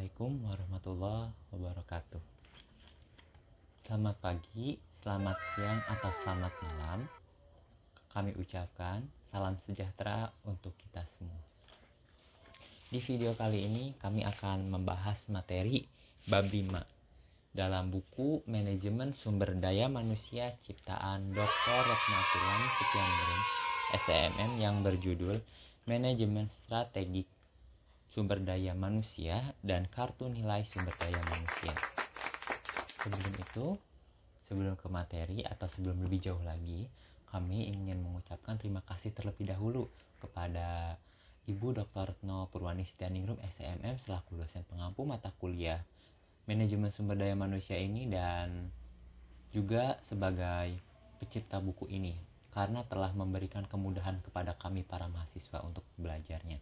Assalamualaikum warahmatullahi wabarakatuh. Selamat pagi, selamat siang, atau selamat malam. Kami ucapkan salam sejahtera untuk kita semua. Di video kali ini kami akan membahas materi bab 5 dalam buku Manajemen Sumber Daya Manusia ciptaan Dr. Retno Purwani Setianingrum, SMM, yang berjudul Manajemen Strategik Sumber Daya Manusia dan Kartu Nilai Sumber Daya Manusia. Sebelum ke materi atau sebelum lebih jauh lagi, kami ingin mengucapkan terima kasih terlebih dahulu kepada Ibu Dr. Retno Purwani Setianingrum, SMM, selaku dosen pengampu mata kuliah Manajemen Sumber Daya Manusia ini, dan juga sebagai pencipta buku ini, karena telah memberikan kemudahan kepada kami para mahasiswa untuk belajarnya.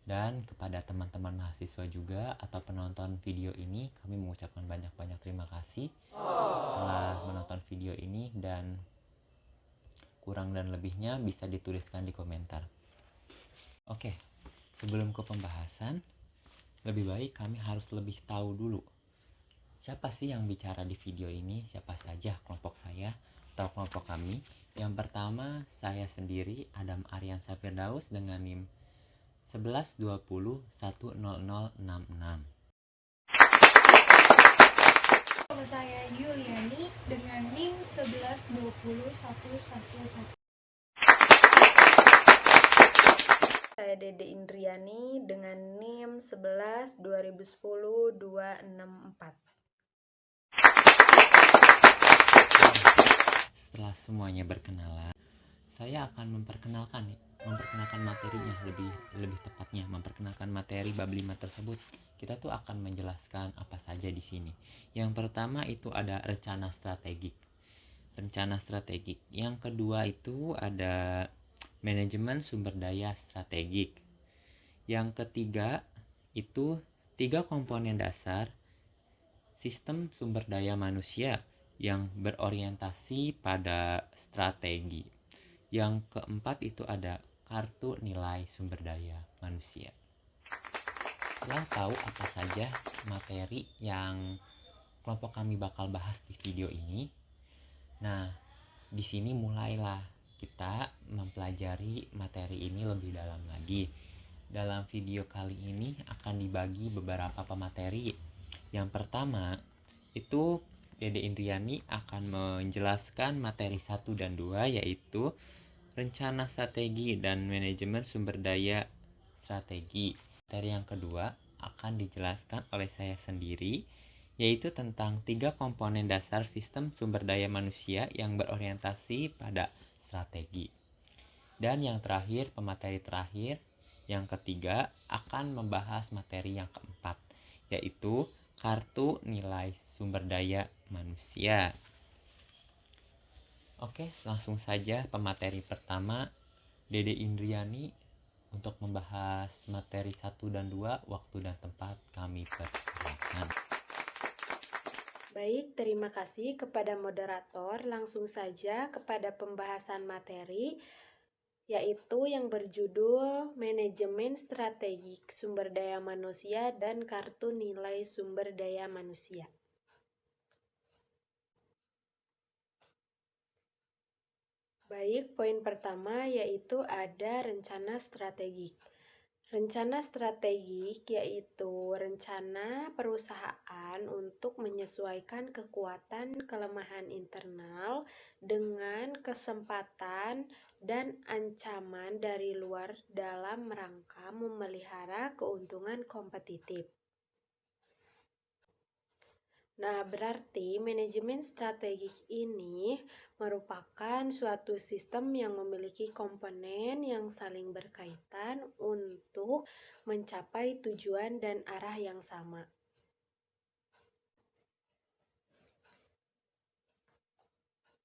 Dan kepada teman-teman mahasiswa juga atau penonton video ini, kami mengucapkan banyak-banyak terima kasih telah menonton video ini, dan kurang dan lebihnya bisa dituliskan di komentar. Oke, sebelum ke pembahasan, lebih baik kami harus lebih tahu dulu siapa sih yang bicara di video ini, siapa saja kelompok saya atau kelompok kami. Yang pertama, saya sendiri, Adam Aryansa Firdaus, dengan NIM 1120100066. Nama saya Yuliani dengan NIM 11201111. Saya Dede Indriani dengan NIM 112010-264. Setelah semuanya berkenalan, saya akan memperkenalkan materinya, lebih tepatnya memperkenalkan materi bab 5 tersebut. Kita tuh akan menjelaskan apa saja di sini. Yang pertama itu ada rencana strategik. Yang kedua itu ada manajemen sumber daya strategik. Yang ketiga itu 3 komponen dasar sistem sumber daya manusia yang berorientasi pada strategi. Yang keempat itu ada kartu nilai sumber daya manusia. Setelah tahu apa saja materi yang kelompok kami bakal bahas di video ini, nah, di sini mulailah kita mempelajari materi ini lebih dalam lagi. Dalam video kali ini akan dibagi beberapa pemateri. Yang pertama, itu Dede Indriani akan menjelaskan materi 1 dan 2, yaitu rencana strategi dan manajemen sumber daya strategi. Materi yang kedua akan dijelaskan oleh saya sendiri, yaitu tentang 3 komponen dasar sistem sumber daya manusia yang berorientasi pada strategi. Dan yang terakhir, pemateri terakhir, yang ketiga, akan membahas materi yang keempat, yaitu kartu nilai sumber daya manusia. Oke, langsung saja pemateri pertama, Dede Indriani, untuk membahas materi 1 dan 2, waktu dan tempat kami persilakan. Baik, terima kasih kepada moderator. Langsung saja kepada pembahasan materi, yaitu yang berjudul Manajemen Strategik Sumber Daya Manusia dan Kartu Nilai Sumber Daya Manusia. Baik, poin pertama yaitu ada rencana strategik. Rencana strategik yaitu rencana perusahaan untuk menyesuaikan kekuatan kelemahan internal dengan kesempatan dan ancaman dari luar dalam rangka memelihara keuntungan kompetitif. Nah, berarti manajemen strategik ini merupakan suatu sistem yang memiliki komponen yang saling berkaitan untuk mencapai tujuan dan arah yang sama.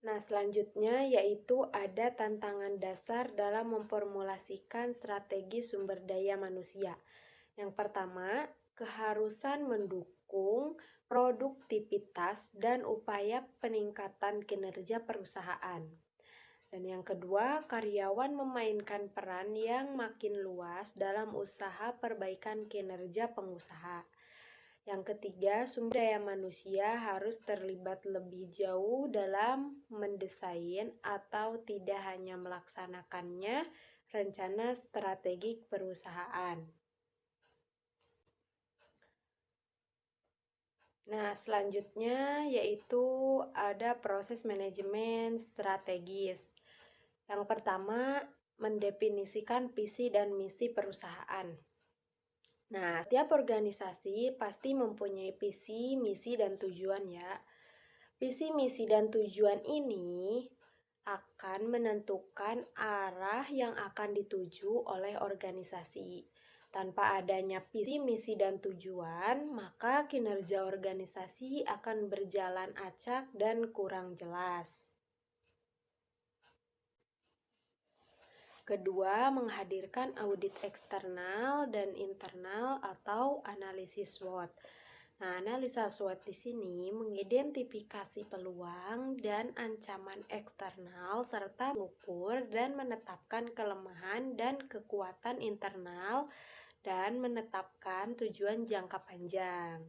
Nah, selanjutnya yaitu ada tantangan dasar dalam memformulasikan strategi sumber daya manusia. Yang pertama, keharusan mendukung produktivitas dan upaya peningkatan kinerja perusahaan. Dan yang kedua, karyawan memainkan peran yang makin luas dalam usaha perbaikan kinerja pengusaha. Yang ketiga, sumber daya manusia harus terlibat lebih jauh dalam mendesain atau tidak hanya melaksanakannya rencana strategik perusahaan. Nah, selanjutnya yaitu ada proses manajemen strategis. Yang pertama, mendefinisikan visi dan misi perusahaan. Nah, setiap organisasi pasti mempunyai visi, misi, dan tujuan ya. Visi, misi, dan tujuan ini akan menentukan arah yang akan dituju oleh organisasi. Tanpa adanya visi, misi, dan tujuan, maka kinerja organisasi akan berjalan acak dan kurang jelas. Kedua, menghadirkan audit eksternal dan internal atau analisis SWOT. Nah, analisa SWOT di sini mengidentifikasi peluang dan ancaman eksternal serta mengukur dan menetapkan kelemahan dan kekuatan internal dan menetapkan tujuan jangka panjang.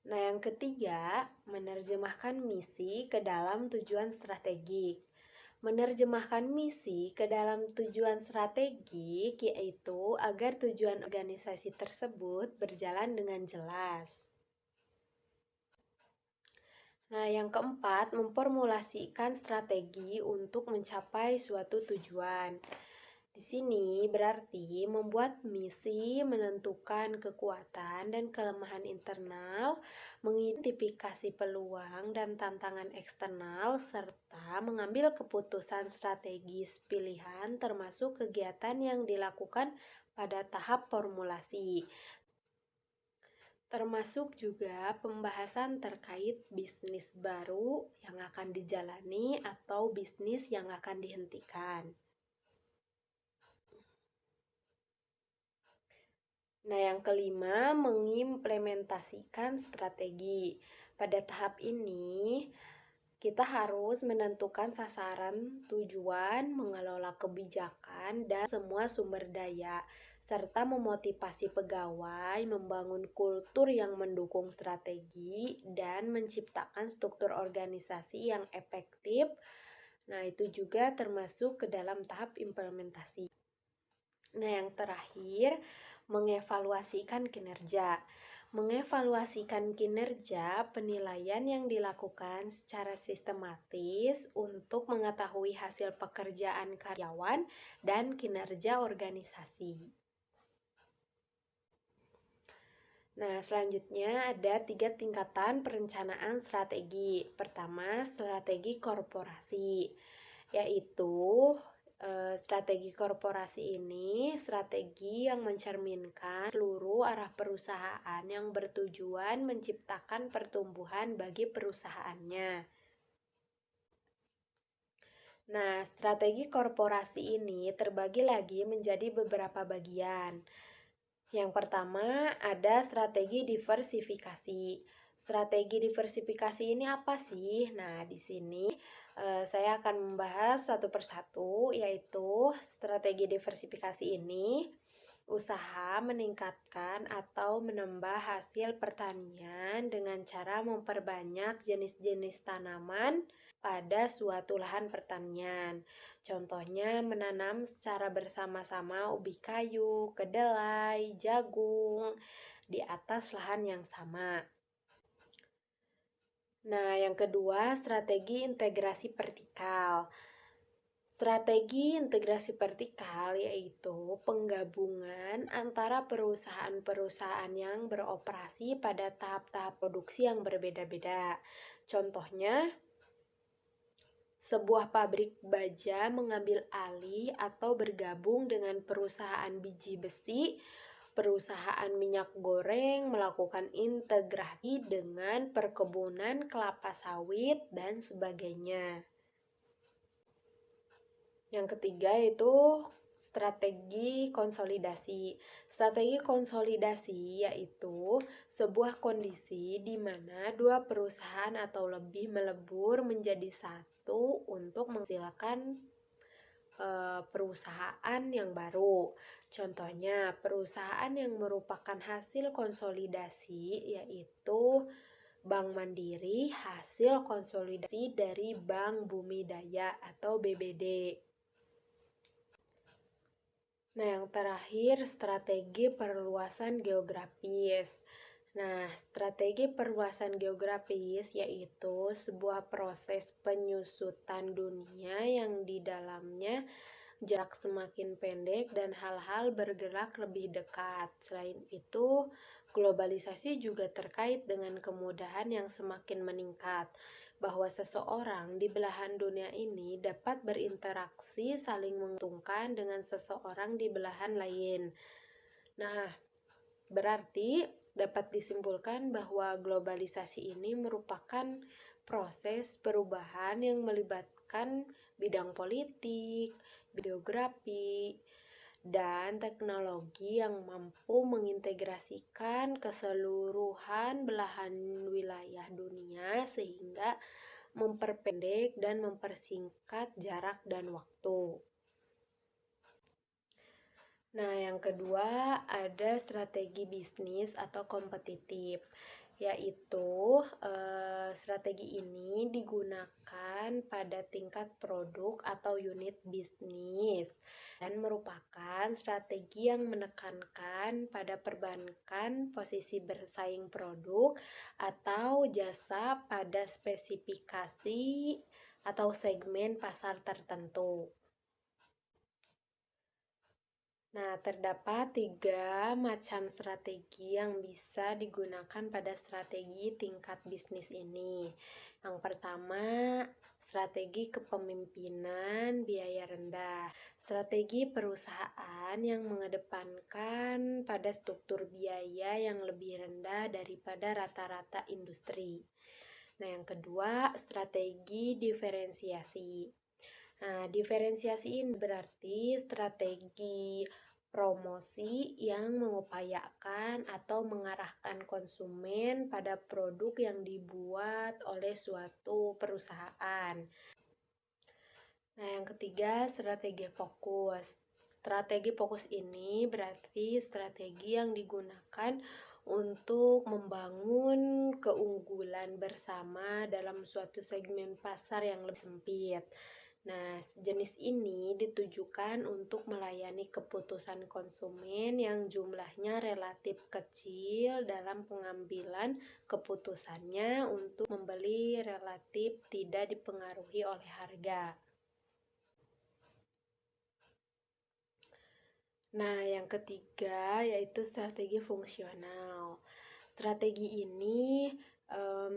Nah, yang ketiga, menerjemahkan misi ke dalam tujuan strategik. Menerjemahkan misi ke dalam tujuan strategik yaitu agar tujuan organisasi tersebut berjalan dengan jelas. Nah, yang keempat, memformulasikan strategi untuk mencapai suatu tujuan. Di sini berarti membuat misi, menentukan kekuatan dan kelemahan internal, mengidentifikasi peluang dan tantangan eksternal, serta mengambil keputusan strategis pilihan termasuk kegiatan yang dilakukan pada tahap formulasi. Termasuk juga pembahasan terkait bisnis baru yang akan dijalani atau bisnis yang akan dihentikan. Nah, yang kelima, mengimplementasikan strategi. Pada tahap ini, kita harus menentukan sasaran, tujuan, mengelola kebijakan, dan semua sumber daya, serta memotivasi pegawai, membangun kultur yang mendukung strategi, dan menciptakan struktur organisasi yang efektif. Nah, itu juga termasuk ke dalam tahap implementasi. Nah, yang terakhir, mengevaluasikan kinerja. Mengevaluasikan kinerja penilaian yang dilakukan secara sistematis untuk mengetahui hasil pekerjaan karyawan dan kinerja organisasi. Nah, selanjutnya ada 3 tingkatan perencanaan strategi. Pertama, strategi korporasi, yaitu strategi korporasi ini strategi yang mencerminkan seluruh arah perusahaan yang bertujuan menciptakan pertumbuhan bagi perusahaannya. Nah, strategi korporasi ini terbagi lagi menjadi beberapa bagian. Yang pertama, ada strategi diversifikasi. Strategi diversifikasi ini apa sih? Nah, di sini saya akan membahas satu persatu, yaitu strategi diversifikasi ini usaha meningkatkan atau menambah hasil pertanian dengan cara memperbanyak jenis-jenis tanaman pada suatu lahan pertanian. Contohnya menanam secara bersama-sama ubi kayu, kedelai, jagung di atas lahan yang sama. Nah, yang kedua, strategi integrasi vertikal. Strategi integrasi vertikal yaitu penggabungan antara perusahaan-perusahaan yang beroperasi pada tahap-tahap produksi yang berbeda-beda. Contohnya, sebuah pabrik baja mengambil alih atau bergabung dengan perusahaan biji besi, perusahaan minyak goreng melakukan integrasi dengan perkebunan kelapa sawit, dan sebagainya. Yang ketiga yaitu strategi konsolidasi. Strategi konsolidasi yaitu sebuah kondisi di mana dua perusahaan atau lebih melebur menjadi satu untuk menghasilkan perusahaan yang baru. Contohnya, perusahaan yang merupakan hasil konsolidasi yaitu Bank Mandiri hasil konsolidasi dari Bank Bumi Daya atau BBD. Nah, yang terakhir, strategi perluasan geografis. Nah, strategi perluasan geografis yaitu sebuah proses penyusutan dunia yang di dalamnya jarak semakin pendek dan hal-hal bergerak lebih dekat. Selain itu, globalisasi juga terkait dengan kemudahan yang semakin meningkat, bahwa seseorang di belahan dunia ini dapat berinteraksi saling menguntungkan dengan seseorang di belahan lain. Nah, berarti dapat disimpulkan bahwa globalisasi ini merupakan proses perubahan yang melibatkan bidang politik, geografi, dan teknologi yang mampu mengintegrasikan keseluruhan belahan wilayah dunia sehingga memperpendek dan mempersingkat jarak dan waktu. Nah, yang kedua ada strategi bisnis atau kompetitif, yaitu strategi ini digunakan pada tingkat produk atau unit bisnis dan merupakan strategi yang menekankan pada perbankan posisi bersaing produk atau jasa pada spesifikasi atau segmen pasar tertentu. Nah, terdapat 3 macam strategi yang bisa digunakan pada strategi tingkat bisnis ini. Yang pertama, strategi kepemimpinan biaya rendah. Strategi perusahaan yang mengedepankan pada struktur biaya yang lebih rendah daripada rata-rata industri. Nah, yang kedua, strategi diferensiasi. Nah, diferensiasi ini berarti strategi promosi yang mengupayakan atau mengarahkan konsumen pada produk yang dibuat oleh suatu perusahaan. Nah, yang ketiga, strategi fokus. Strategi fokus ini berarti strategi yang digunakan untuk membangun keunggulan bersama dalam suatu segmen pasar yang lebih sempit. Nah, jenis ini ditujukan untuk melayani keputusan konsumen yang jumlahnya relatif kecil dalam pengambilan keputusannya untuk membeli relatif tidak dipengaruhi oleh harga. Nah, yang ketiga yaitu strategi fungsional. Strategi ini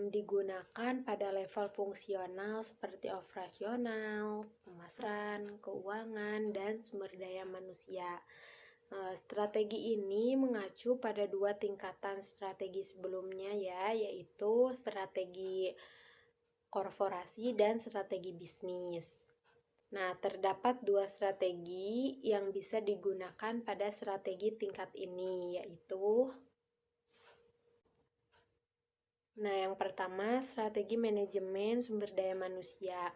digunakan pada level fungsional seperti operasional, pemasaran, keuangan, dan sumber daya manusia. Strategi ini mengacu pada 2 tingkatan strategi sebelumnya yaitu strategi korporasi dan strategi bisnis. Nah, terdapat 2 strategi yang bisa digunakan pada strategi tingkat ini, yaitu yang pertama, strategi manajemen sumber daya manusia.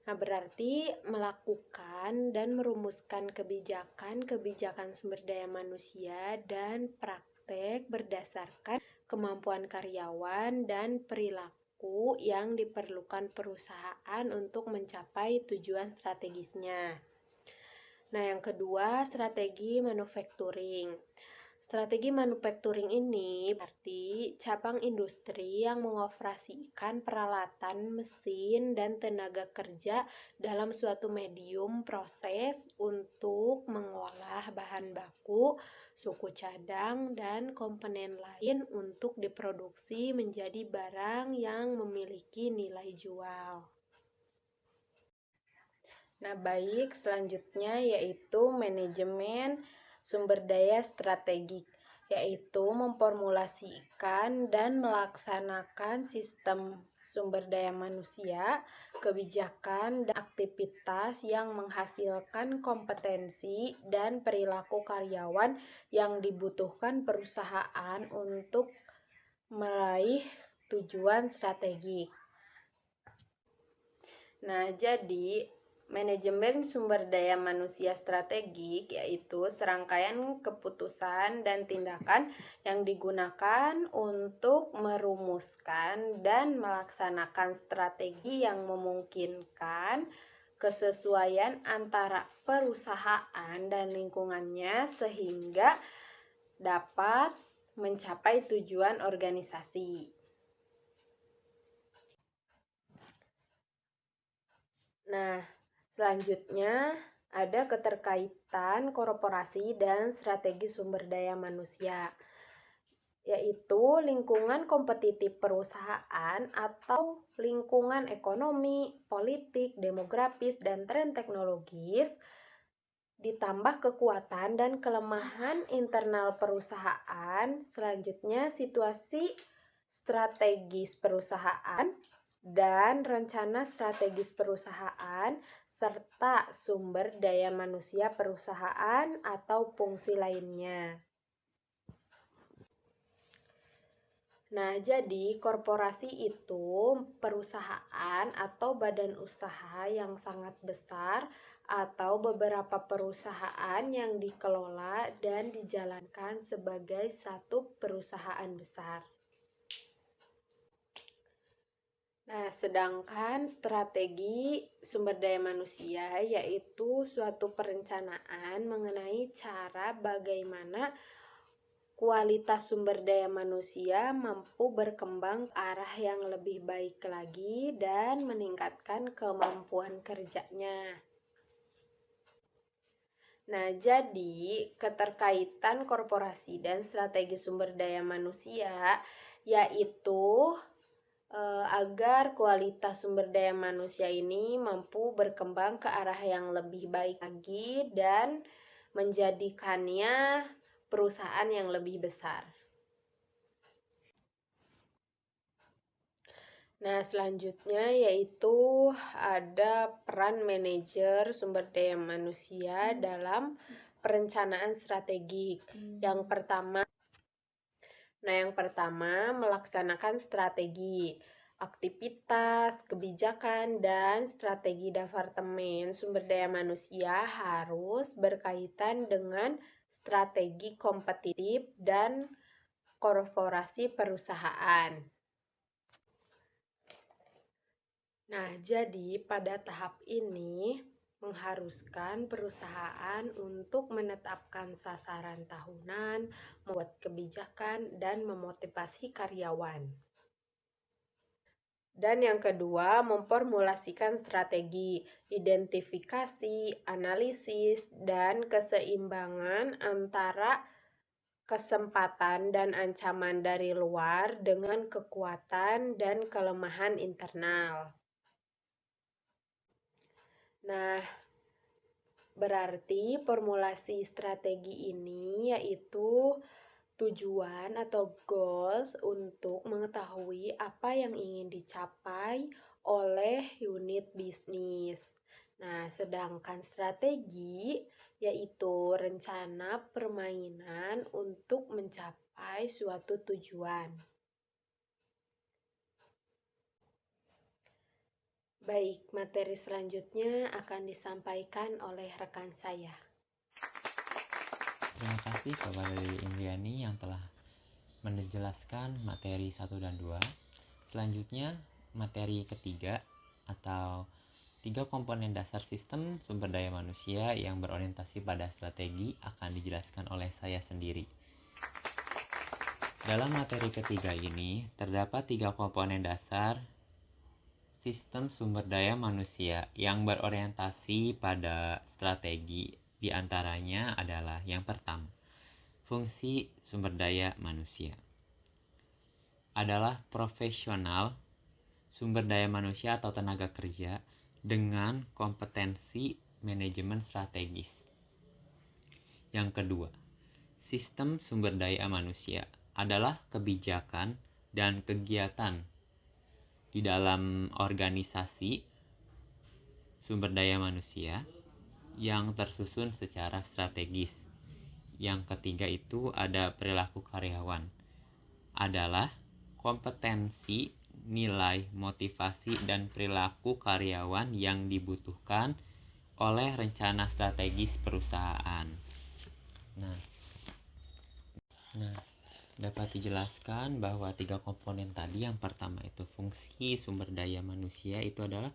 Nah, berarti melakukan dan merumuskan kebijakan sumber daya manusia dan praktek berdasarkan kemampuan karyawan dan perilaku yang diperlukan perusahaan untuk mencapai tujuan strategisnya. Nah, yang kedua, strategi manufacturing. Strategi manufacturing ini berarti cabang industri yang mengoperasikan peralatan, mesin, dan tenaga kerja dalam suatu medium proses untuk mengolah bahan baku, suku cadang, dan komponen lain untuk diproduksi menjadi barang yang memiliki nilai jual. Nah, baik, selanjutnya yaitu manajemen sumber daya strategik, yaitu memformulasikan dan melaksanakan sistem sumber daya manusia, kebijakan, dan aktivitas yang menghasilkan kompetensi dan perilaku karyawan yang dibutuhkan perusahaan untuk meraih tujuan strategik. Nah, jadi Manajemen sumber daya manusia strategik yaitu serangkaian keputusan dan tindakan yang digunakan untuk merumuskan dan melaksanakan strategi yang memungkinkan kesesuaian antara perusahaan dan lingkungannya sehingga dapat mencapai tujuan organisasi. Nah, selanjutnya ada keterkaitan korporasi dan strategi sumber daya manusia, yaitu lingkungan kompetitif perusahaan atau lingkungan ekonomi, politik, demografis, dan tren teknologis, ditambah kekuatan dan kelemahan internal perusahaan. Selanjutnya, situasi strategis perusahaan dan rencana strategis perusahaan, serta sumber daya manusia perusahaan atau fungsi lainnya. Nah, jadi korporasi itu perusahaan atau badan usaha yang sangat besar atau beberapa perusahaan yang dikelola dan dijalankan sebagai satu perusahaan besar. Nah, sedangkan strategi sumber daya manusia yaitu suatu perencanaan mengenai cara bagaimana kualitas sumber daya manusia mampu berkembang ke arah yang lebih baik lagi dan meningkatkan kemampuan kerjanya. Nah, jadi keterkaitan korporasi dan strategi sumber daya manusia yaitu agar kualitas sumber daya manusia ini mampu berkembang ke arah yang lebih baik lagi dan menjadikannya perusahaan yang lebih besar. Nah, selanjutnya yaitu ada peran manajer sumber daya manusia dalam perencanaan strategik. Yang pertama, melaksanakan strategi, aktivitas, kebijakan, dan strategi departemen sumber daya manusia harus berkaitan dengan strategi kompetitif dan korporasi perusahaan. Nah, jadi pada tahap ini mengharuskan perusahaan untuk menetapkan sasaran tahunan, membuat kebijakan, dan memotivasi karyawan. Dan yang kedua, memformulasikan strategi, identifikasi, analisis, dan keseimbangan antara kesempatan dan ancaman dari luar dengan kekuatan dan kelemahan internal. Nah, berarti formulasi strategi ini yaitu tujuan atau goals untuk mengetahui apa yang ingin dicapai oleh unit bisnis. Nah, sedangkan strategi yaitu rencana permainan untuk mencapai suatu tujuan. Baik, materi selanjutnya akan disampaikan oleh rekan saya. Terima kasih kepada Dede Indriani yang telah menjelaskan materi 1 dan 2. Selanjutnya, materi ketiga atau 3 komponen dasar sistem sumber daya manusia yang berorientasi pada strategi akan dijelaskan oleh saya sendiri. Dalam materi ketiga ini, terdapat 3 komponen dasar sistem sumber daya manusia yang berorientasi pada strategi. Di antaranya adalah yang pertama, fungsi sumber daya manusia adalah profesional sumber daya manusia atau tenaga kerja dengan kompetensi manajemen strategis. Yang kedua, sistem sumber daya manusia adalah kebijakan dan kegiatan di dalam organisasi sumber daya manusia yang tersusun secara strategis. Yang ketiga itu ada perilaku karyawan, adalah kompetensi, nilai, motivasi, dan perilaku karyawan yang dibutuhkan oleh rencana strategis perusahaan. Nah, dapat dijelaskan bahwa 3 komponen tadi, yang pertama itu fungsi sumber daya manusia, itu adalah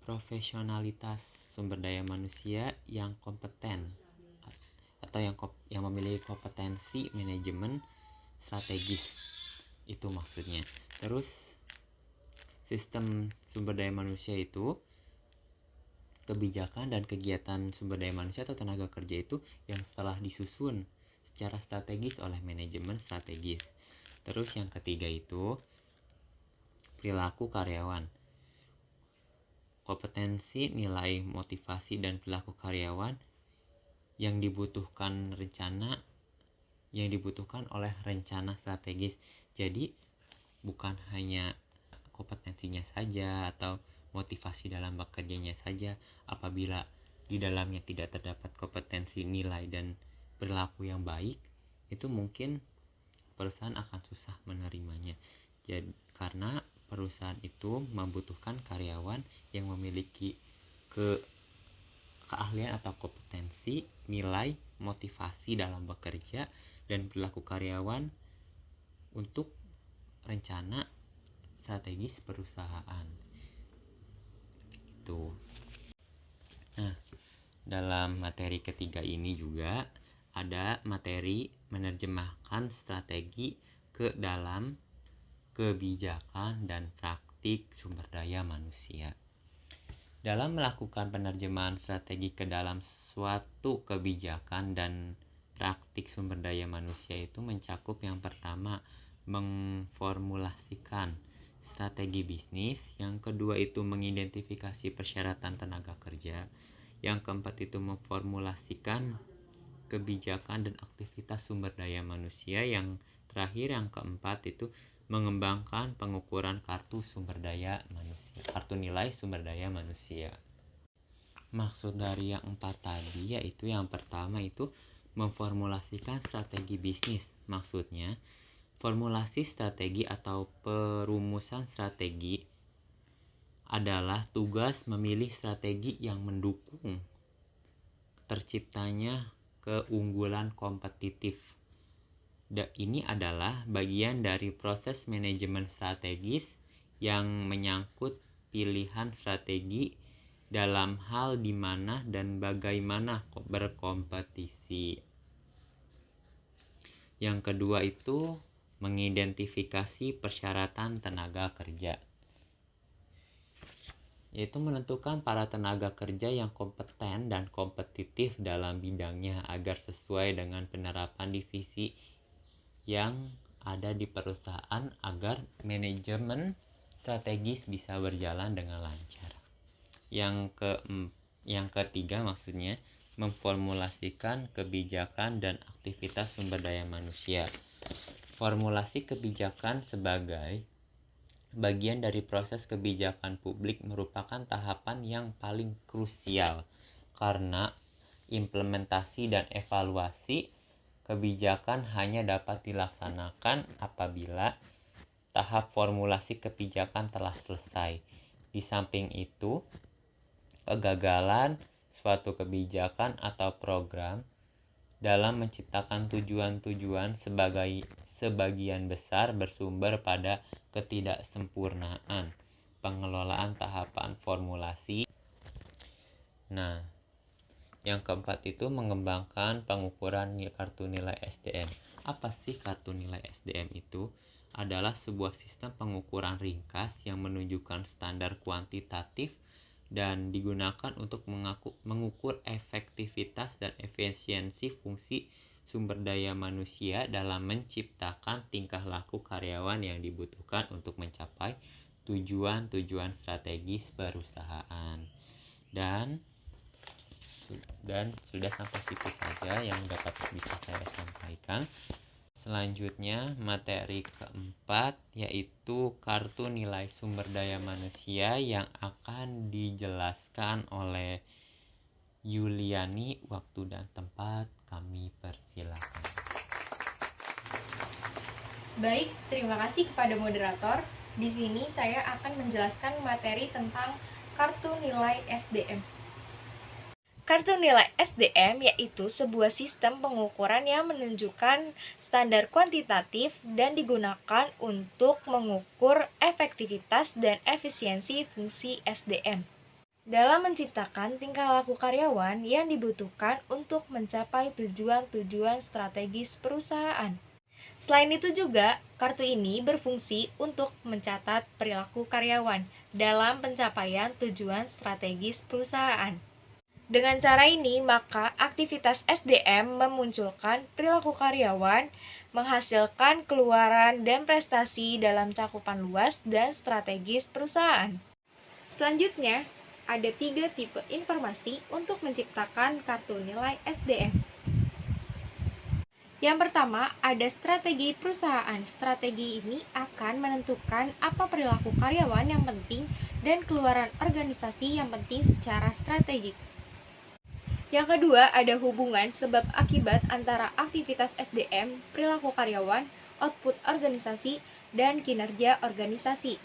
profesionalitas sumber daya manusia yang kompeten atau yang memiliki kompetensi manajemen strategis, itu maksudnya. Terus sistem sumber daya manusia itu kebijakan dan kegiatan sumber daya manusia atau tenaga kerja itu yang setelah disusun secara strategis oleh manajemen strategis. Terus yang ketiga itu perilaku karyawan. Kompetensi, nilai, motivasi, dan perilaku karyawan yang dibutuhkan oleh rencana strategis. Jadi bukan hanya kompetensinya saja atau motivasi dalam bekerjanya saja. Apabila di dalamnya tidak terdapat kompetensi, nilai, dan perilaku yang baik, itu mungkin perusahaan akan susah menerimanya. Jadi karena perusahaan itu membutuhkan karyawan yang memiliki keahlian atau kompetensi, nilai, motivasi dalam bekerja, dan perilaku karyawan untuk rencana strategis perusahaan. Itu. Nah, dalam materi ketiga ini juga ada materi menerjemahkan strategi ke dalam kebijakan dan praktik sumber daya manusia. Dalam melakukan penerjemahan strategi ke dalam suatu kebijakan dan praktik sumber daya manusia itu mencakup yang pertama, mengformulasikan strategi bisnis, yang kedua itu mengidentifikasi persyaratan tenaga kerja, yang keempat itu memformulasikan kebijakan dan aktivitas sumber daya manusia, yang terakhir yang keempat itu mengembangkan pengukuran kartu nilai sumber daya manusia. Maksud dari yang 4 tadi yaitu yang pertama itu memformulasikan strategi bisnis. Maksudnya, formulasi strategi atau perumusan strategi adalah tugas memilih strategi yang mendukung terciptanya keunggulan kompetitif. Ini adalah bagian dari proses manajemen strategis yang menyangkut pilihan strategi dalam hal di mana dan bagaimana berkompetisi. Yang kedua itu mengidentifikasi persyaratan tenaga kerja, yaitu menentukan para tenaga kerja yang kompeten dan kompetitif dalam bidangnya agar sesuai dengan penerapan divisi yang ada di perusahaan agar manajemen strategis bisa berjalan dengan lancar. Yang ketiga maksudnya memformulasikan kebijakan dan aktivitas sumber daya manusia. Formulasi kebijakan sebagai bagian dari proses kebijakan publik merupakan tahapan yang paling krusial karena implementasi dan evaluasi kebijakan hanya dapat dilaksanakan apabila tahap formulasi kebijakan telah selesai. Di samping itu, kegagalan suatu kebijakan atau program dalam menciptakan tujuan-tujuan sebagian besar bersumber pada ketidaksempurnaan pengelolaan tahapan formulasi. Nah, yang keempat itu mengembangkan pengukuran kartu nilai SDM. Apa sih kartu nilai SDM itu? Adalah sebuah sistem pengukuran ringkas yang menunjukkan standar kuantitatif dan digunakan untuk mengukur efektivitas dan efisiensi fungsi sumber daya manusia dalam menciptakan tingkah laku karyawan yang dibutuhkan untuk mencapai tujuan-tujuan strategis perusahaan. Dan sudah sampai situ saja yang dapat bisa saya sampaikan. Selanjutnya materi keempat yaitu kartu nilai sumber daya manusia yang akan dijelaskan oleh Yuliani. Waktu dan tempat kami persilakan. Baik, terima kasih kepada moderator. Di sini saya akan menjelaskan materi tentang kartu nilai SDM. Kartu nilai SDM yaitu sebuah sistem pengukuran yang menunjukkan standar kuantitatif dan digunakan untuk mengukur efektivitas dan efisiensi fungsi SDM dalam menciptakan tingkah laku karyawan yang dibutuhkan untuk mencapai tujuan-tujuan strategis perusahaan. Selain itu juga, kartu ini berfungsi untuk mencatat perilaku karyawan dalam pencapaian tujuan strategis perusahaan. Dengan cara ini, maka aktivitas SDM memunculkan perilaku karyawan, menghasilkan keluaran dan prestasi dalam cakupan luas dan strategis perusahaan. Selanjutnya, ada 3 tipe informasi untuk menciptakan kartu nilai SDM. Yang pertama, ada strategi perusahaan. Strategi ini akan menentukan apa perilaku karyawan yang penting dan keluaran organisasi yang penting secara strategik. Yang kedua, ada hubungan sebab akibat antara aktivitas SDM, perilaku karyawan, output organisasi, dan kinerja organisasi.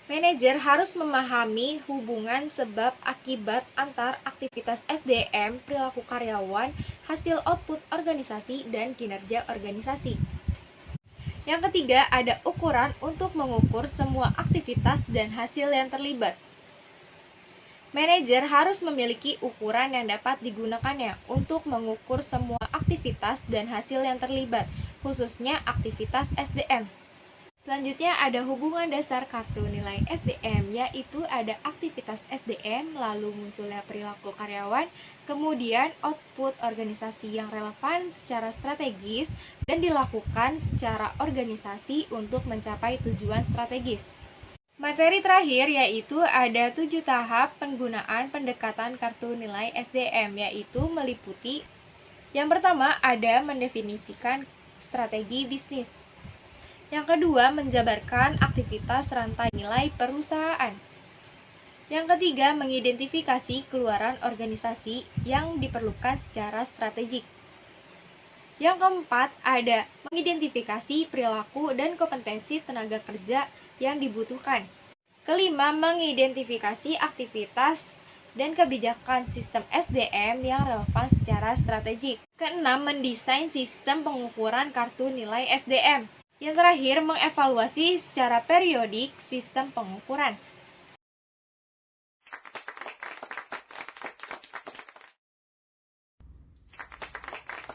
Manajer harus memahami hubungan sebab akibat antar aktivitas SDM, perilaku karyawan, hasil output organisasi, dan kinerja organisasi. Yang ketiga, ada ukuran untuk mengukur semua aktivitas dan hasil yang terlibat. Manajer harus memiliki ukuran yang dapat digunakannya untuk mengukur semua aktivitas dan hasil yang terlibat, khususnya aktivitas SDM. Selanjutnya ada hubungan dasar kartu nilai SDM, yaitu ada aktivitas SDM, lalu munculnya perilaku karyawan, kemudian output organisasi yang relevan secara strategis, dan dilakukan secara organisasi untuk mencapai tujuan strategis. Materi terakhir yaitu ada 7 tahap penggunaan pendekatan kartu nilai SDM, yaitu meliputi yang pertama ada mendefinisikan strategi bisnis. Yang kedua, menjabarkan aktivitas rantai nilai perusahaan. Yang ketiga, mengidentifikasi keluaran organisasi yang diperlukan secara strategik. Yang keempat, ada mengidentifikasi perilaku dan kompetensi tenaga kerja yang dibutuhkan. Kelima, mengidentifikasi aktivitas dan kebijakan sistem SDM yang relevan secara strategik. Keenam, mendesain sistem pengukuran kartu nilai SDM. Yang terakhir, mengevaluasi secara periodik sistem pengukuran.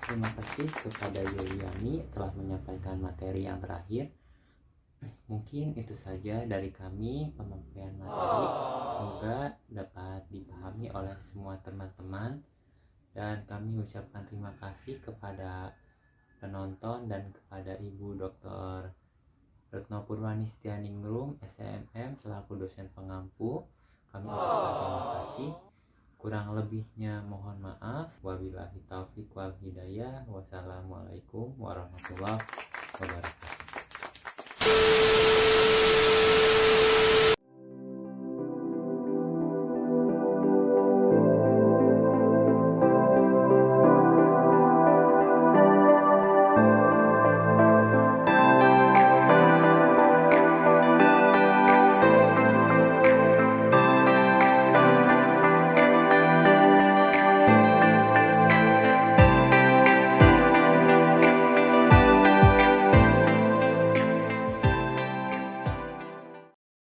Terima kasih kepada Yuliani telah menyampaikan materi yang terakhir. Mungkin itu saja dari kami penyampaian materi. Semoga dapat dipahami oleh semua teman-teman. Dan kami ucapkan terima kasih kepada penonton dan kepada Ibu Dr. Retno Purwani Setianingrum, SMM, selaku dosen pengampu. Kami ucapkan terima kasih. Kurang lebihnya mohon maaf. Wabillahi taufiq wal hidayah. Wassalamualaikum warahmatullahi wabarakatuh.